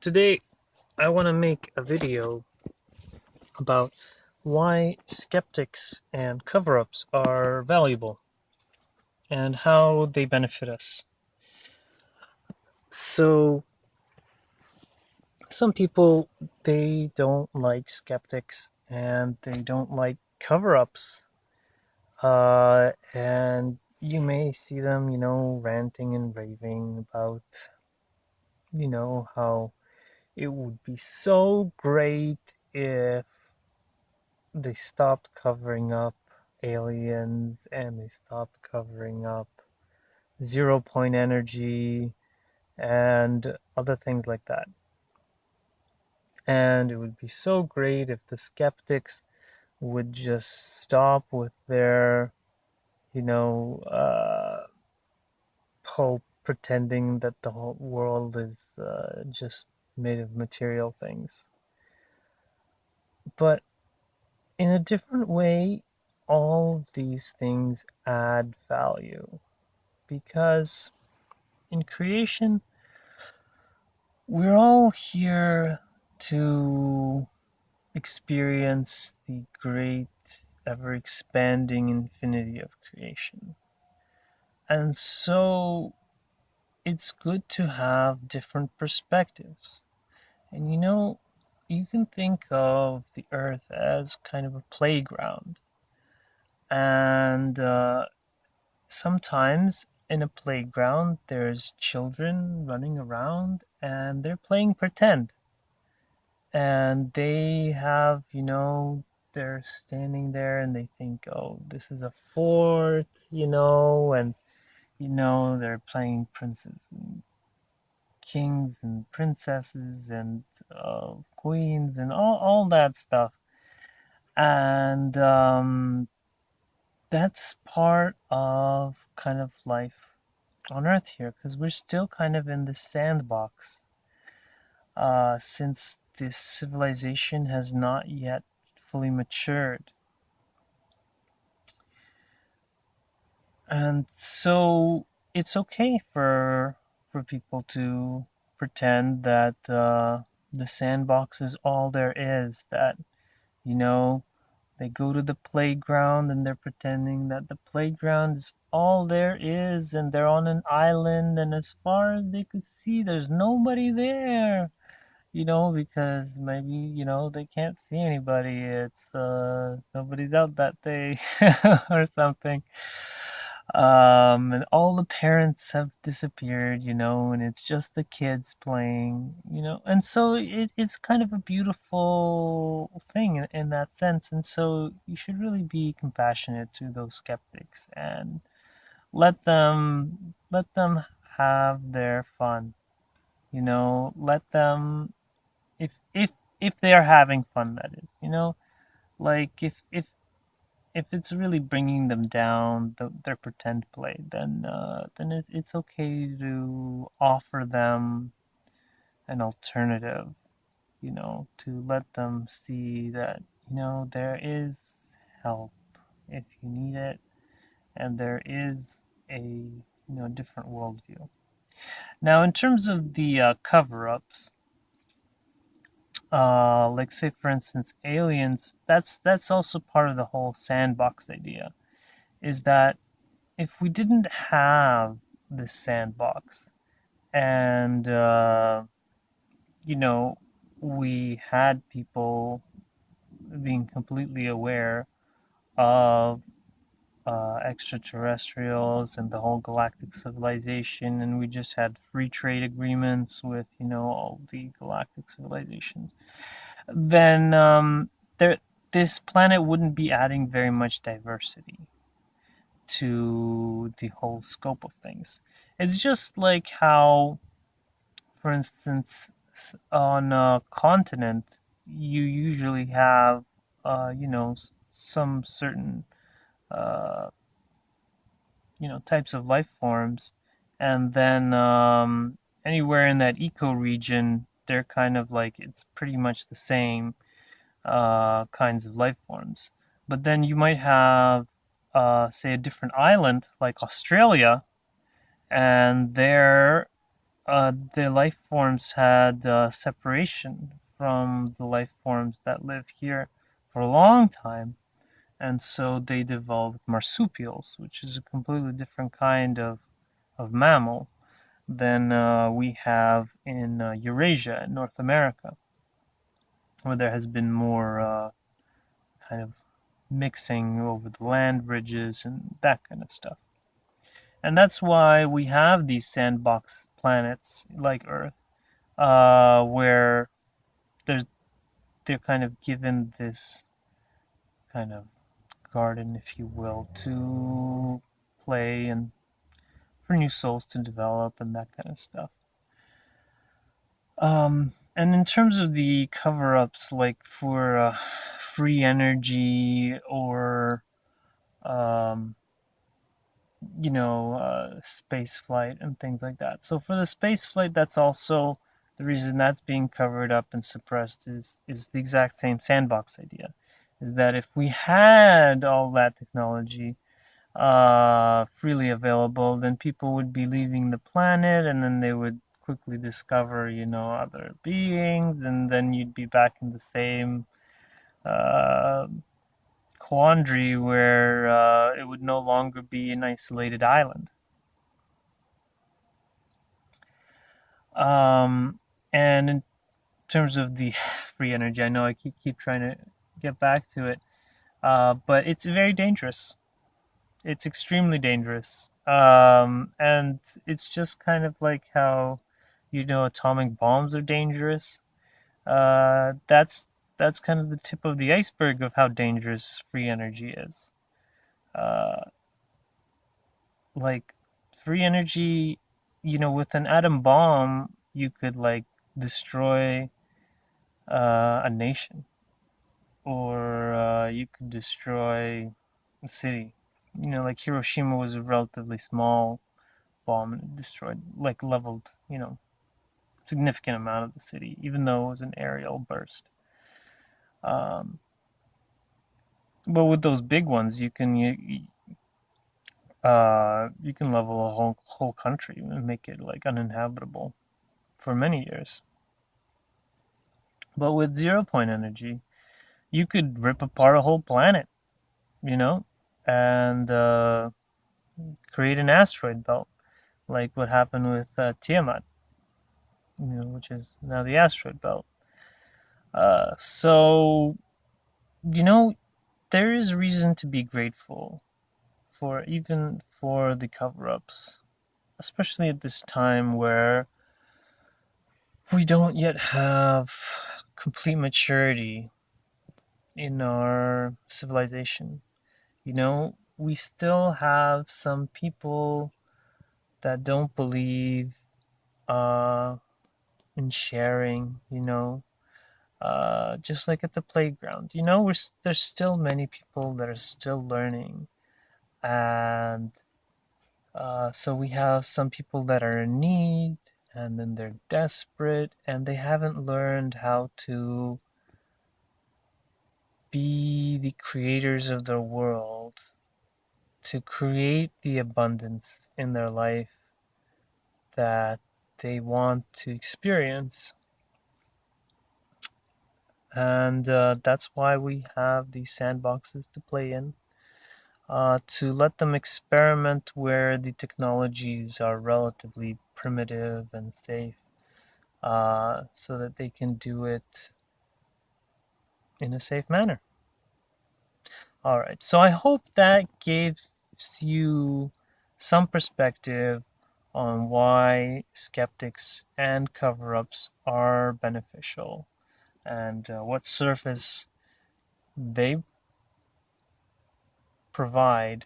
Today I want to make a video about why skeptics and cover-ups are valuable and how they benefit us. So some people, they don't like skeptics and they don't like cover-ups. And you may see them, ranting and raving about, how it would be so great if they stopped covering up aliens and they stopped covering up 0 point energy and other things like that. And it would be so great if the skeptics would just stop with their, you know, whole pretending that the whole world is just made of material things. But in a different way, all of these things add value because in creation, we're all here to experience the great, ever expanding infinity of creation. And so it's good to have different perspectives. And you can think of the earth as kind of a playground. And sometimes in a playground, there's children running around and they're playing pretend. And they have, they're standing there and they think, oh, this is a fort, and, they're playing princes and kings and princesses and queens and all that stuff. And that's part of kind of life on Earth here because we're still kind of in the sandbox since this civilization has not yet fully matured. And so it's okay for people to pretend that the sandbox is all there is, that, you know, they go to the playground and they're pretending that the playground is all there is and they're on an island and as far as they could see there's nobody there, because maybe, they can't see anybody. It's nobody's out that day or something. And all the parents have disappeared, and it's just the kids playing, and so it's kind of a beautiful thing in that sense. And so you should really be compassionate to those skeptics and let them have their fun, let them, if they are having fun, that is, like if it's really bringing them down, their pretend play, then it's okay to offer them an alternative, to let them see that, there is help if you need it, and there is a, different worldview. Now, in terms of the cover-ups, like say for instance aliens, that's also part of the whole sandbox idea, is that if we didn't have this sandbox and you know we had people being completely aware of extraterrestrials and the whole galactic civilization, and we just had free trade agreements with all the galactic civilizations, then there this planet wouldn't be adding very much diversity to the whole scope of things. It's just like how, for instance, on a continent, you usually have, some certain, uh, types of life forms, and then anywhere in that eco-region, they're kind of like it's pretty much the same kinds of life forms. But then you might have, say, a different island like Australia, and there the life forms had separation from the life forms that live here for a long time, and so they developed marsupials, which is a completely different kind of mammal than we have in Eurasia in North America, where there has been more kind of mixing over the land bridges and that kind of stuff. And that's why we have these sandbox planets like Earth, where there's they're kind of given this kind of garden, if you will, to play and for new souls to develop and that kind of stuff. And in terms of the cover ups, like for free energy or um, space flight and things like that. So for the space flight, that's also the reason that's being covered up and suppressed is the exact same sandbox idea. Is that if we had all that technology freely available, then people would be leaving the planet, and then they would quickly discover, other beings, and then you'd be back in the same uh, quandary where it would no longer be an isolated island. Um, and in terms of the free energy, I know I keep trying to get back to it, but it's very dangerous. It's extremely dangerous, and it's just kind of like how, atomic bombs are dangerous. That's kind of the tip of the iceberg of how dangerous free energy is. Uh, like free energy, with an atom bomb, you could like destroy a nation, or you could destroy a city. Like Hiroshima was a relatively small bomb and it destroyed, like leveled, significant amount of the city, even though it was an aerial burst. Um, but with those big ones, you can level a whole country and make it like uninhabitable for many years. But with 0 point energy, you could rip apart a whole planet, you know, and create an asteroid belt, like what happened with Tiamat, which is now the asteroid belt. So, you know, there is reason to be grateful for even for the cover-ups, especially at this time where we don't yet have complete maturity in our civilization. We still have some people that don't believe uh, in sharing, just like at the playground. There's still many people that are still learning. And so we have some people that are in need, and then they're desperate, and they haven't learned how to be the creators of their world, to create the abundance in their life that they want to experience. And that's why we have these sandboxes to play in, to let them experiment where the technologies are relatively primitive and safe, so that they can do it in a safe manner. All right, so I hope that gives you some perspective on why skeptics and cover ups are beneficial, and what service they provide.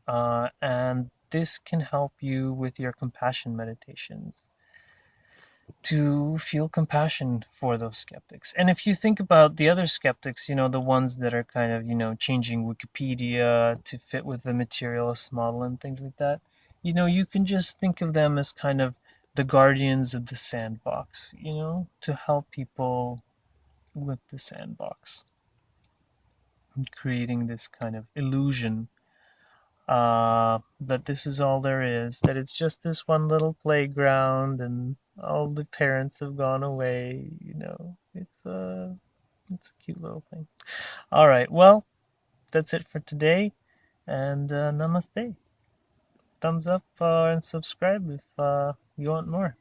And this can help you with your compassion meditations to feel compassion for those skeptics. And if you think about the other skeptics, the ones that are kind of, changing Wikipedia to fit with the materialist model and things like that, you can just think of them as kind of the guardians of the sandbox, to help people with the sandbox, creating this kind of illusion that this is all there is, that it's just this one little playground and all the parents have gone away. It's a cute little thing. All right, well, that's it for today, and namaste. Thumbs up and subscribe if you want more.